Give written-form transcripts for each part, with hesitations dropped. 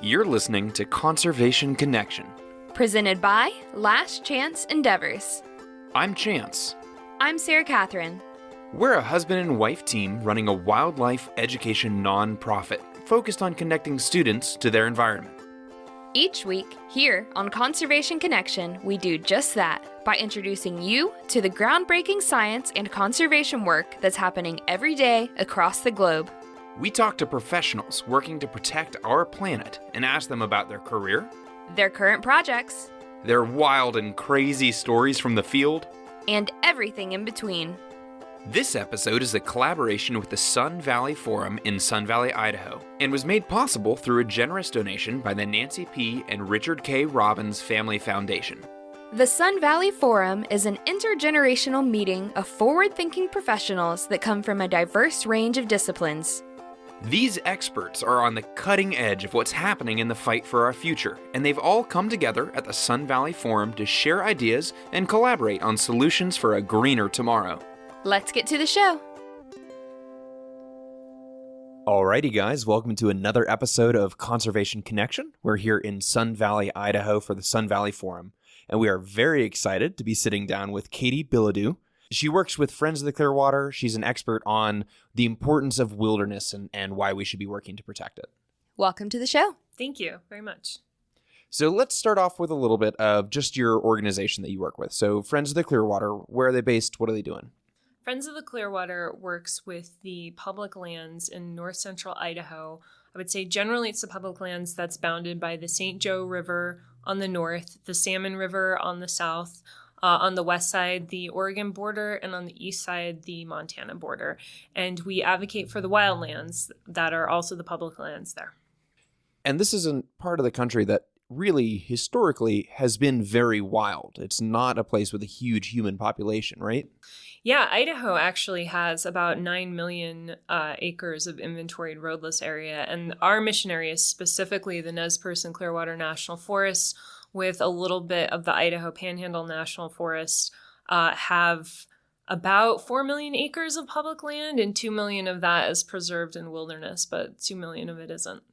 You're listening to Conservation Connection. Presented by Last Chance Endeavors. I'm Chance. I'm Sarah Catherine. We're a husband and wife team running a wildlife education nonprofit focused on connecting students to their environment. Each week, here on Conservation Connection, we do just that by introducing you to the groundbreaking science and conservation work that's happening every day across the globe. We talk to professionals working to protect our planet and ask them about their career, their current projects, their wild and crazy stories from the field, and everything in between. This episode is a collaboration with the Sun Valley Forum in Sun Valley, Idaho, and was made possible through a generous donation by the Nancy P. and Richard K. Robbins Family Foundation. The Sun Valley Forum is an intergenerational meeting of forward-thinking professionals that come from a diverse range of disciplines. These experts are on the cutting edge of what's happening in the fight for our future, and they've all come together at the Sun Valley Forum to share ideas and collaborate on solutions for a greener tomorrow. Let's get to the show. Alrighty, guys, welcome to another episode of Conservation Connection. We're here in Sun Valley, Idaho for the Sun Valley Forum, and we are very excited to be sitting down with Katie Bilodeau. She works with Friends of the Clearwater. She's an expert on the importance of wilderness and why we should be working to protect it. Welcome to the show. Thank you very much. So let's start off with a little bit of just your organization that you work with. So Friends of the Clearwater, where are they based? What are they doing? Friends of the Clearwater works with the public lands in north central Idaho. I would say generally it's the public lands that's bounded by the St. Joe River on the north, the Salmon River on the south, on the west side, the Oregon border, and on the east side, the Montana border. And we advocate for the wildlands that are also the public lands there. And this is a part of the country that really historically has been very wild. It's not a place with a huge human population, right? Yeah, Idaho actually has about 9 million acres of inventoried roadless area. And our mission area is specifically the Nez Perce and Clearwater National Forests, with a little bit of the Idaho Panhandle National Forest, have about 4 million acres of public land, and 2 million of that is preserved in wilderness, but 2 million of it isn't.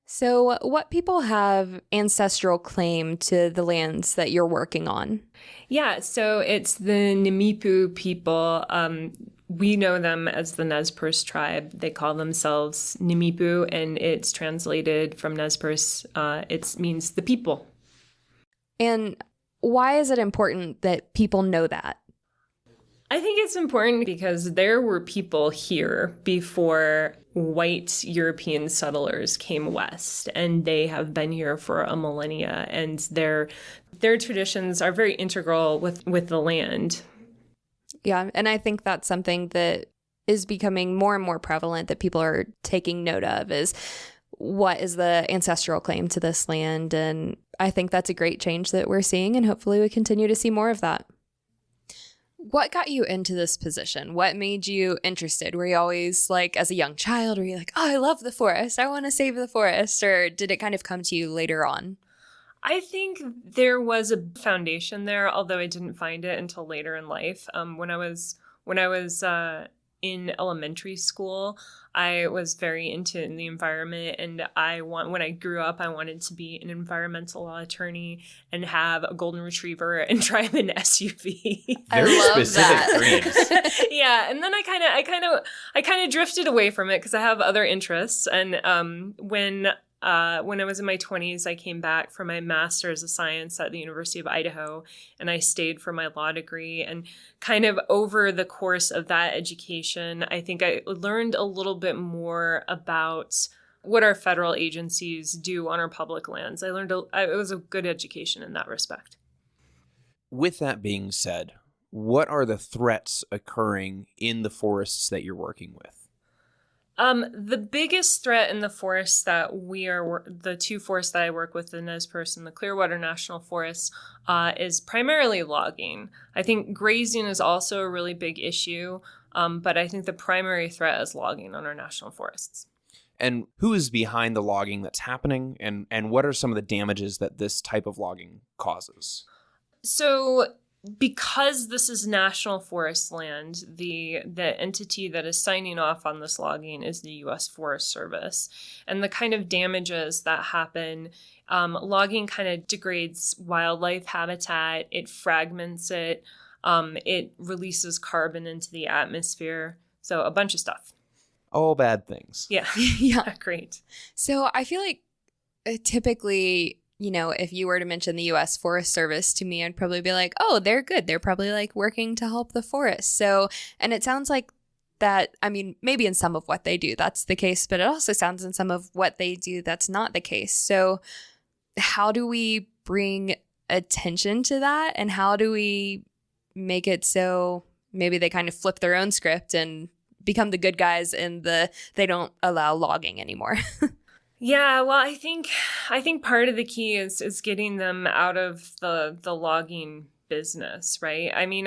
So what people have ancestral claim to the lands that you're working on? Yeah, so it's the Nimipu people. We know them as the Nez Perce tribe. They call themselves Nimipu, and it's translated from Nez Perce. It means the people. And why is it important that people know that? I think it's important because there were people here before white European settlers came west, and they have been here for a millennia, and their traditions are very integral with the land. Yeah, and I think that's something that is becoming more and more prevalent that people are taking note of is what is the ancestral claim to this land, and I think that's a great change that we're seeing, and hopefully we continue to see more of that. What got you into this position? What made you interested? Were you always like, as a young child, were you like, oh, I love the forest, I want to save the forest? Or did it kind of come to you later on? I think there was a foundation there, although I didn't find it until later in life. When I was in elementary school, I was very into the environment, and when I grew up, I wanted to be an environmental law attorney and have a golden retriever and drive an SUV. Very specific dreams. Yeah, and then I kind of drifted away from it because I have other interests. And when I was in my 20s, I came back for my master's of science at the University of Idaho, and I stayed for my law degree. And kind of over the course of that education, I think I learned a little bit more about what our federal agencies do on our public lands. It was a good education in that respect. With that being said, what are the threats occurring in the forests that you're working with? The biggest threat in the forests that the two forests that I work with, the Nez Perce and the Clearwater National Forest, is primarily logging. I think grazing is also a really big issue, but I think the primary threat is logging on our national forests. And who is behind the logging that's happening, and what are some of the damages that this type of logging causes? So because this is national forest land, the entity that is signing off on this logging is the U.S. Forest Service. And the kind of damages that happen, logging kind of degrades wildlife habitat, it fragments it, it releases carbon into the atmosphere. So a bunch of stuff. All bad things. Yeah. Yeah. Great. So I feel like typically, if you were to mention the U.S. Forest Service to me, I'd probably be like, oh, they're good. They're probably like working to help the forest. So, and it sounds like that, I mean, maybe in some of what they do, that's the case, but it also sounds in some of what they do, that's not the case. So how do we bring attention to that? And how do we make it so maybe they kind of flip their own script and become the good guys and they don't allow logging anymore? Yeah, well, I think part of the key is getting them out of the logging business, right? I mean,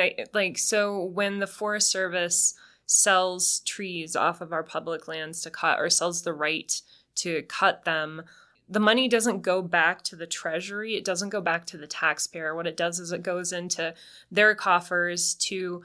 so when the Forest Service sells trees off of our public lands to cut, or sells the right to cut them, the money doesn't go back to the treasury. It doesn't go back to the taxpayer. What it does is it goes into their coffers to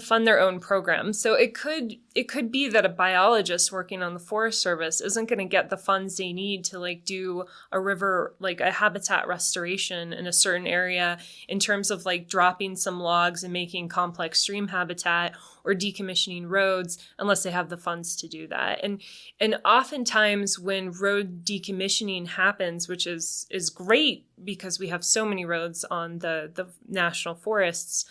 fund their own programs. So it could be that a biologist working on the Forest Service isn't going to get the funds they need to like do a river, like a habitat restoration in a certain area in terms of like dropping some logs and making complex stream habitat or decommissioning roads unless they have the funds to do that. And oftentimes when road decommissioning happens, which is great because we have so many roads on the national forests,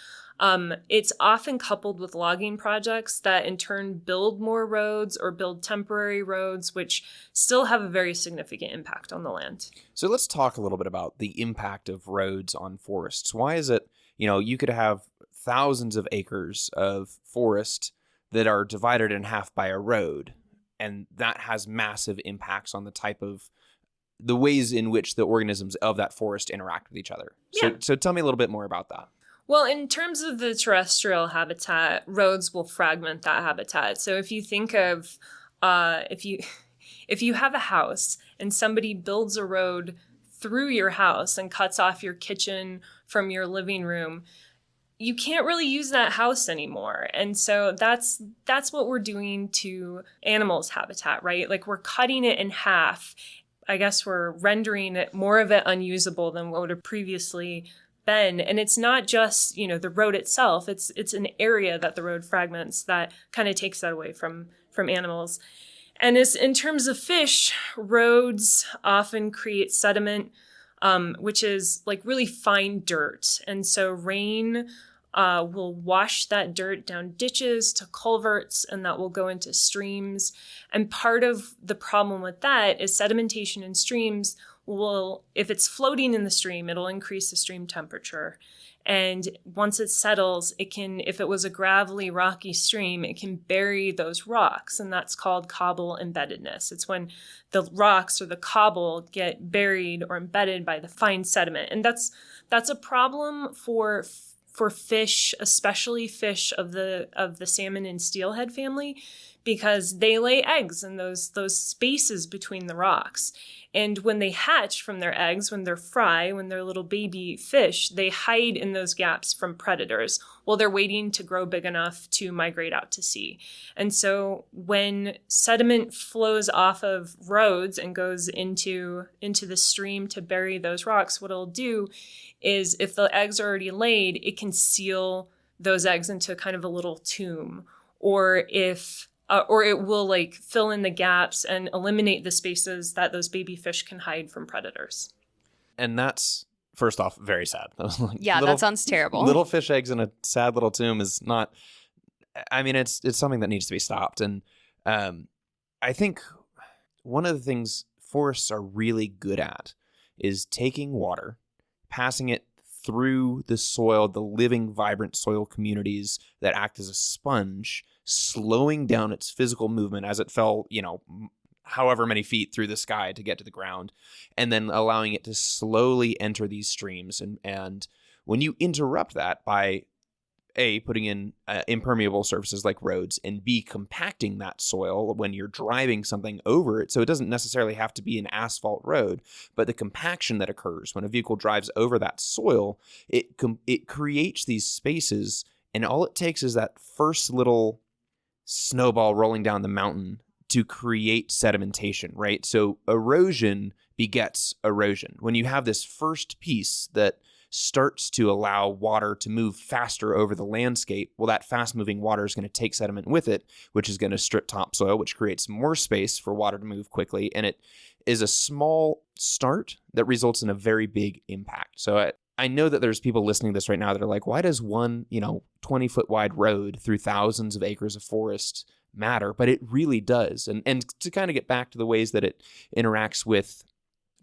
it's often coupled with logging projects that in turn build more roads or build temporary roads, which still have a very significant impact on the land. So let's talk a little bit about the impact of roads on forests. Why is it, you could have thousands of acres of forest that are divided in half by a road, and that has massive impacts on the ways in which the organisms of that forest interact with each other. Yeah. So tell me a little bit more about that. Well, in terms of the terrestrial habitat, roads will fragment that habitat. So if you think of, if you have a house and somebody builds a road through your house and cuts off your kitchen from your living room, you can't really use that house anymore. And so that's what we're doing to animals' habitat, right? Like we're cutting it in half. I guess we're rendering it more of it unusable than what would have previously been. And it's not just, the road itself. It's an area that the road fragments that kind of takes that away from animals. And in terms of fish, roads often create sediment, which is like really fine dirt. And so rain will wash that dirt down ditches to culverts, and that will go into streams. And part of the problem with that is sedimentation in streams if it's floating in the stream, it'll increase the stream temperature. And once it settles, if it was a gravelly, rocky stream, it can bury those rocks. And that's called cobble embeddedness. It's when the rocks or the cobble get buried or embedded by the fine sediment. And that's a problem for fish, especially fish of the salmon and steelhead family, because they lay eggs in those spaces between the rocks. And when they hatch from their eggs, when they're little baby fish, they hide in those gaps from predators while they're waiting to grow big enough to migrate out to sea. And so when sediment flows off of roads and goes into the stream to bury those rocks, what it'll do is if the eggs are already laid, it can seal those eggs into kind of a little tomb. Or it will like fill in the gaps and eliminate the spaces that those baby fish can hide from predators. And that's, first off, very sad. Yeah, that sounds terrible. Little fish eggs in a sad little tomb is not, I mean, it's something that needs to be stopped. And I think one of the things forests are really good at is taking water, passing it through the soil, the living, vibrant soil communities that act as a sponge, slowing down its physical movement as it fell, however many feet through the sky to get to the ground, and then allowing it to slowly enter these streams. And when you interrupt that by A, putting in impermeable surfaces like roads, and B, compacting that soil when you're driving something over it. So it doesn't necessarily have to be an asphalt road, but the compaction that occurs when a vehicle drives over that soil, it creates these spaces, and all it takes is that first little snowball rolling down the mountain to create sedimentation, right? So erosion begets erosion. When you have this first piece that starts to allow water to move faster over the landscape, well, that fast-moving water is going to take sediment with it, which is going to strip topsoil, which creates more space for water to move quickly. And it is a small start that results in a very big impact. So I know that there's people listening to this right now that are like, why does one, 20-foot wide road through thousands of acres of forest matter? But it really does. And to kind of get back to the ways that it interacts with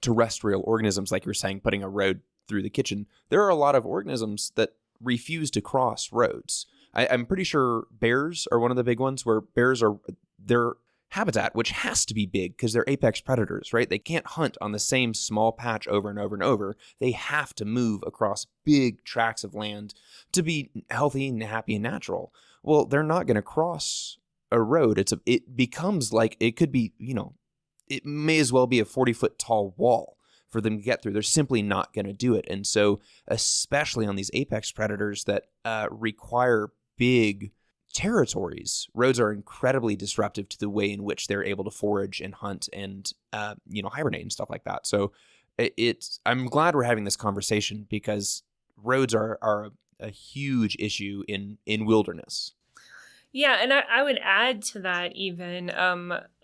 terrestrial organisms, like you're saying, putting a road through the kitchen, there are a lot of organisms that refuse to cross roads. I'm pretty sure bears are one of the big ones, where bears are their habitat, which has to be big because they're apex predators, right? They can't hunt on the same small patch over and over and over. They have to move across big tracts of land to be healthy and happy and natural. Well, they're not going to cross a road. It becomes like it could be, it may as well be a 40-foot tall wall for them to get through. They're simply not going to do it. And so, especially on these apex predators that require big territories, roads are incredibly disruptive to the way in which they're able to forage and hunt and, hibernate and stuff like that. So I'm glad we're having this conversation, because roads are a huge issue in wilderness. Yeah, and I would add to that even,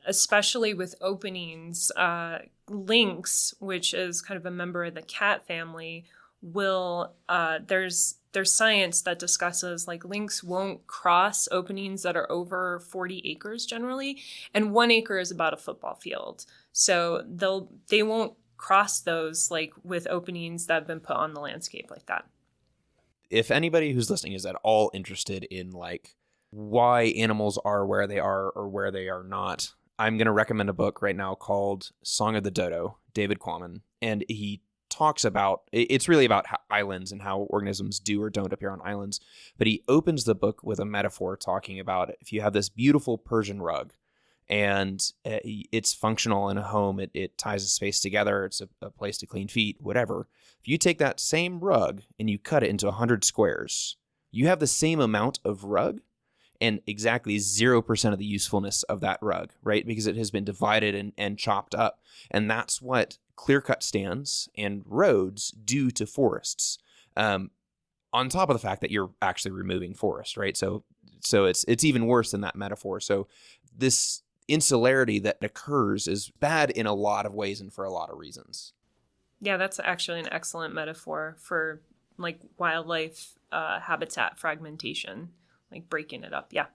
especially with openings, lynx, which is kind of a member of the cat family, will there's science that discusses like lynx won't cross openings that are over 40 acres generally, and 1 acre is about a football field. So they won't cross those like with openings that have been put on the landscape like that. If anybody who's listening is at all interested in like why animals are where they are or where they are not, I'm going to recommend a book right now called Song of the Dodo, David Quammen. And he talks about, it's really about islands and how organisms do or don't appear on islands. But he opens the book with a metaphor talking about if you have this beautiful Persian rug and it's functional in a home, it ties a space together, it's a place to clean feet, whatever. If you take that same rug and you cut it into 100 squares, you have the same amount of rug and exactly 0% of the usefulness of that rug, right? Because it has been divided and chopped up. And that's what clear-cut stands and roads do to forests. On top of the fact that you're actually removing forest, right? So it's even worse than that metaphor. So this insularity that occurs is bad in a lot of ways and for a lot of reasons. Yeah, that's actually an excellent metaphor for like wildlife habitat fragmentation. Like breaking it up. Yeah.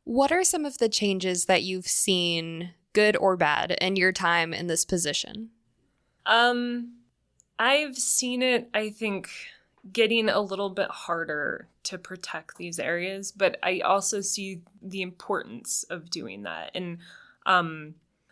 What are some of the changes that you've seen, good or bad, in your time in this position? I've seen it, I think, getting a little bit harder to protect these areas, but I also see the importance of doing that. And a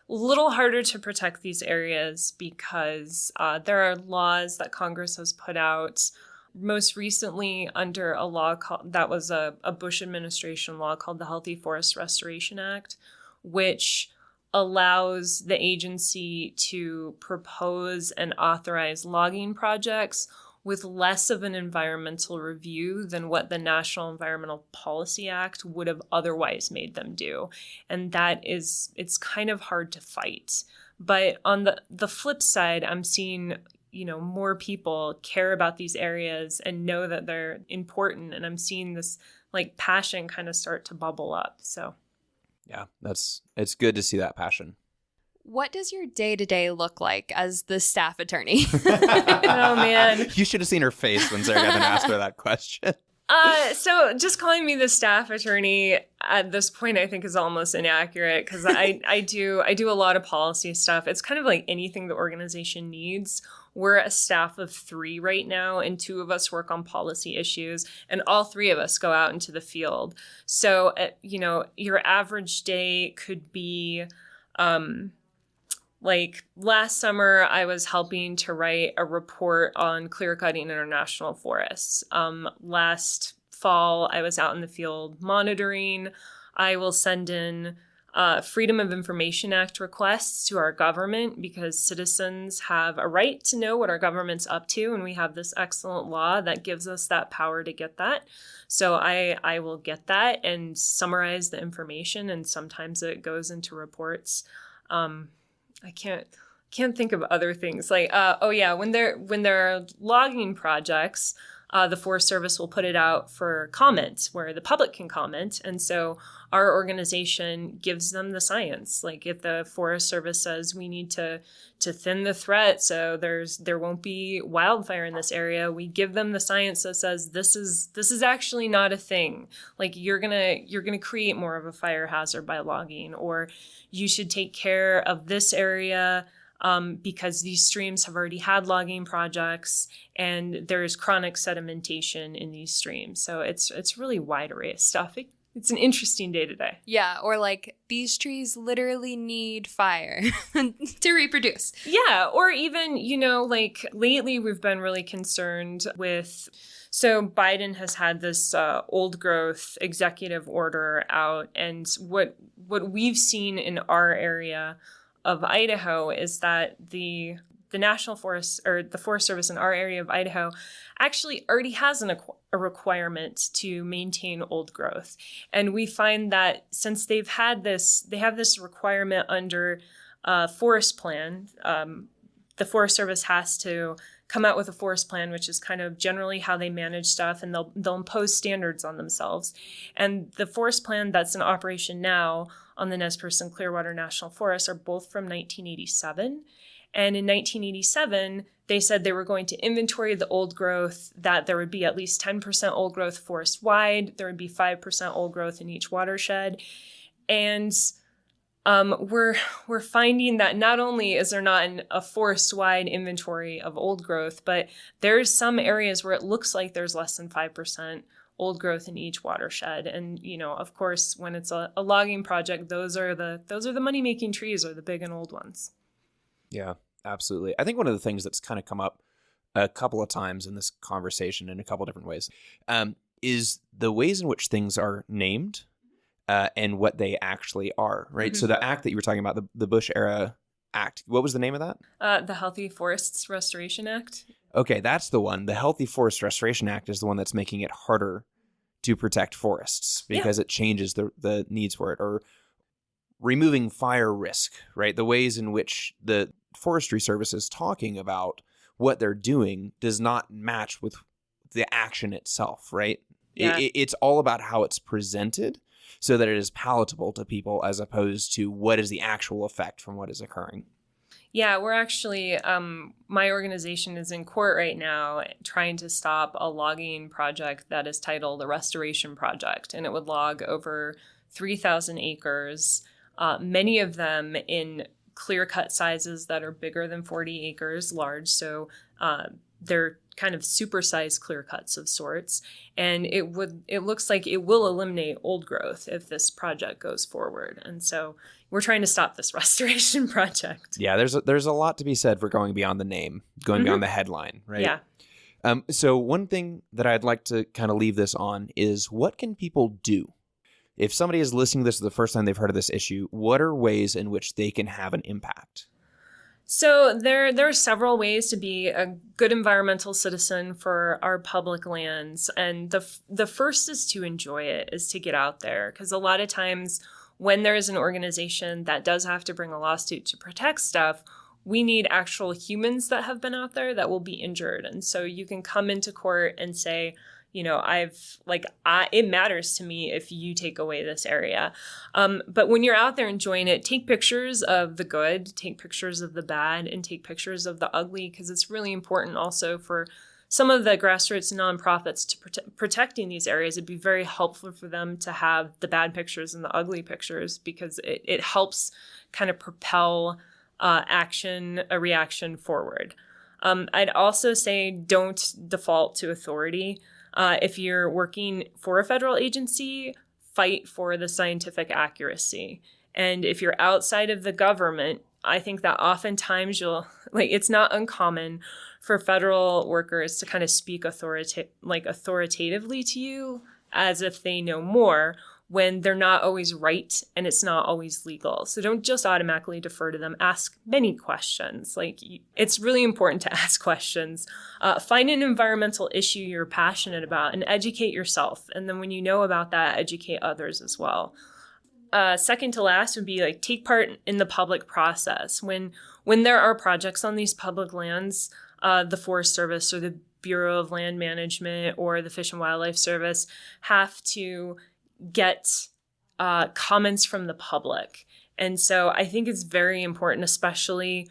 little harder to protect these areas because there are laws that Congress has put out. Most recently, under a law that was a Bush administration law called the Healthy Forest Restoration Act, which allows the agency to propose and authorize logging projects with less of an environmental review than what the National Environmental Policy Act would have otherwise made them do. And it's kind of hard to fight. But on the flip side, I'm seeing more people care about these areas and know that they're important. And I'm seeing this like passion kind of start to bubble up. So, yeah, it's good to see that passion. What does your day-to-day look like as the staff attorney? Oh, man. You should have seen her face when Sarah Gavin asked her that question. So just calling me the staff attorney at this point, I think is almost inaccurate because I do a lot of policy stuff. It's kind of like anything the organization needs. We're a staff of 3 right now, and 2 of us work on policy issues, and all 3 of us go out into the field. So, your average day could be, like last summer, I was helping to write a report on clear cutting international forests. Last fall, I was out in the field monitoring. I will send in Freedom of Information Act requests to our government because citizens have a right to know what our government's up to, and we have this excellent law that gives us that power to get that. So I will get that and summarize the information, and sometimes it goes into reports. I can't think of other things like when there are logging projects. The Forest Service will put it out for comment where the public can comment. And so our organization gives them the science. Like if the Forest Service says we need to thin the threat so there won't be wildfire in this area, we give them the science that says this is actually not a thing. Like you're gonna create more of a fire hazard by logging, or you should take care of this area because these streams have already had logging projects and there's chronic sedimentation in these streams. So it's really wide array of stuff. It's an interesting day today. Yeah, or like these trees literally need fire to reproduce. Yeah, or even, like lately we've been really concerned with, so Biden has had this old growth executive order out, and what we've seen in our area of Idaho is that the National Forest or the Forest Service in our area of Idaho actually already has a requirement to maintain old growth. And we find that since they have this requirement under forest plan, the Forest Service has to come out with a forest plan, which is kind of generally how they manage stuff, and they'll impose standards on themselves. And the forest plan that's in operation now on the Nez Perce and Clearwater National Forests are both from 1987. And in 1987, they said they were going to inventory the old growth, that there would be at least 10% old growth forest wide, there would be 5% old growth in each watershed. And we're finding that not only is there not a forest-wide inventory of old growth, but there's some areas where it looks like there's less than 5% old growth in each watershed. And, of course, when it's a logging project, those are the money-making trees, or the big and old ones. Yeah, absolutely. I think one of the things that's kind of come up a couple of times in this conversation in a couple of different ways is the ways in which things are named and what they actually are, right? Mm-hmm. So the act that you were talking about, the Bush era act, what was the name of that? The Healthy Forests Restoration Act. Okay, that's the one. The Healthy Forest Restoration Act is the one that's making it harder to protect forests because it changes the needs for it. Or removing fire risk, right? The ways in which the Forestry Service is talking about what they're doing does not match with the action itself, right? Yeah. It's all about how it's presented so that it is palatable to people as opposed to what is the actual effect from what is occurring. Yeah, we're actually, my organization is in court right now trying to stop a logging project that is titled the Restoration Project, and it would log over 3,000 acres, many of them in clear-cut sizes that are bigger than 40 acres large, so they're kind of supersized clear cuts of sorts, and it looks like it will eliminate old growth if this project goes forward. And so we're trying to stop this restoration project. Yeah, there's a lot to be said for going beyond the name, going beyond the headline, right? Yeah. So one thing that I'd like to kind of leave this on is, what can people do? If somebody is listening to this for the first time, they've heard of this issue, what are ways in which they can have an impact? So there are several ways to be a good environmental citizen for our public lands. And the first is to enjoy it, is to get out there. Because a lot of times when there is an organization that does have to bring a lawsuit to protect stuff, we need actual humans that have been out there that will be injured. And so you can come into court and say, it matters to me if you take away this area. But when you're out there enjoying it, take pictures of the good, take pictures of the bad, and take pictures of the ugly, because it's really important also for some of the grassroots nonprofits to protecting these areas. It'd be very helpful for them to have the bad pictures and the ugly pictures, because it helps kind of propel a reaction forward. I'd also say don't default to authority. If you're working for a federal agency, fight for the scientific accuracy. And if you're outside of the government, I think that oftentimes it's not uncommon for federal workers to kind of speak authoritatively to you as if they know more, when they're not always right and it's not always legal. So don't just automatically defer to them. Ask many questions. It's really important to ask questions. Find an environmental issue you're passionate about and educate yourself. And then when you know about that, educate others as well. Second to last would be take part in the public process. When there are projects on these public lands, the Forest Service or the Bureau of Land Management or the Fish and Wildlife Service have to get comments from the public. And so I think it's very important, especially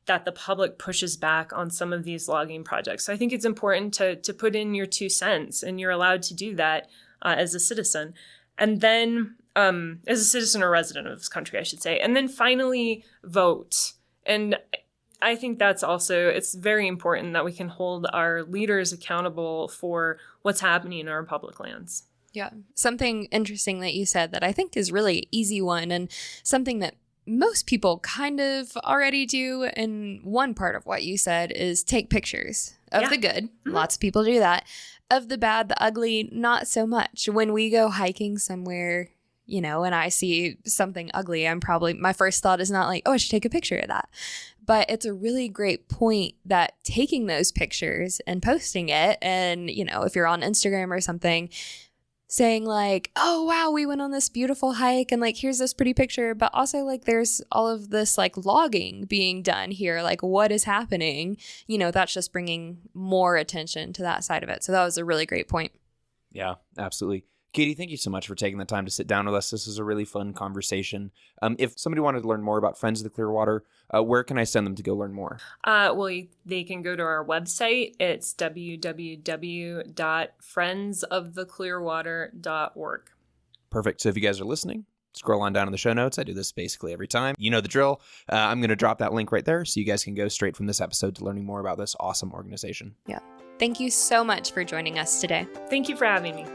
that the public pushes back on some of these logging projects. So I think it's important to put in your 2 cents, and you're allowed to do that as a citizen. And then as a citizen or resident of this country, I should say. And then finally, vote. And I think that's also, it's very important that we can hold our leaders accountable for what's happening in our public lands. Yeah. Something interesting that you said that I think is really an easy one, and something that most people kind of already do. And one part of what you said is take pictures of the good. Mm-hmm. Lots of people do that. Of the bad, the ugly, not so much. When we go hiking somewhere, and I see something ugly, my first thought is not I should take a picture of that. But it's a really great point that taking those pictures and posting it, and, if you're on Instagram or something, saying oh, wow, we went on this beautiful hike and here's this pretty picture. But also there's all of this logging being done here. What is happening? That's just bringing more attention to that side of it. So that was a really great point. Yeah, absolutely. Katie, thank you so much for taking the time to sit down with us. This is a really fun conversation. If somebody wanted to learn more about Friends of the Clearwater, where can I send them to go learn more? They can go to our website. It's www.friendsoftheclearwater.org. Perfect. So if you guys are listening, scroll on down in the show notes. I do this basically every time. You know the drill. I'm going to drop that link right there so you guys can go straight from this episode to learning more about this awesome organization. Yeah. Thank you so much for joining us today. Thank you for having me.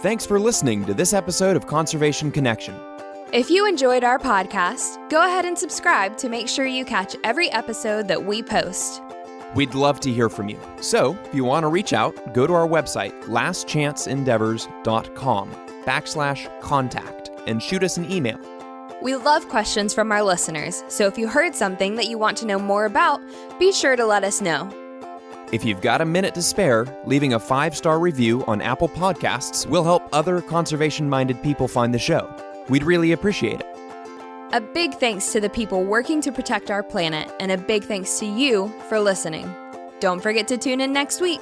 Thanks for listening to this episode of Conservation Connection. If you enjoyed our podcast, go ahead and subscribe to make sure you catch every episode that we post. We'd love to hear from you. So if you want to reach out, go to our website, lastchanceendeavors.com/contact, and shoot us an email. We love questions from our listeners, so if you heard something that you want to know more about, be sure to let us know. If you've got a minute to spare, leaving a 5-star review on Apple Podcasts will help other conservation-minded people find the show. We'd really appreciate it. A big thanks to the people working to protect our planet, and a big thanks to you for listening. Don't forget to tune in next week.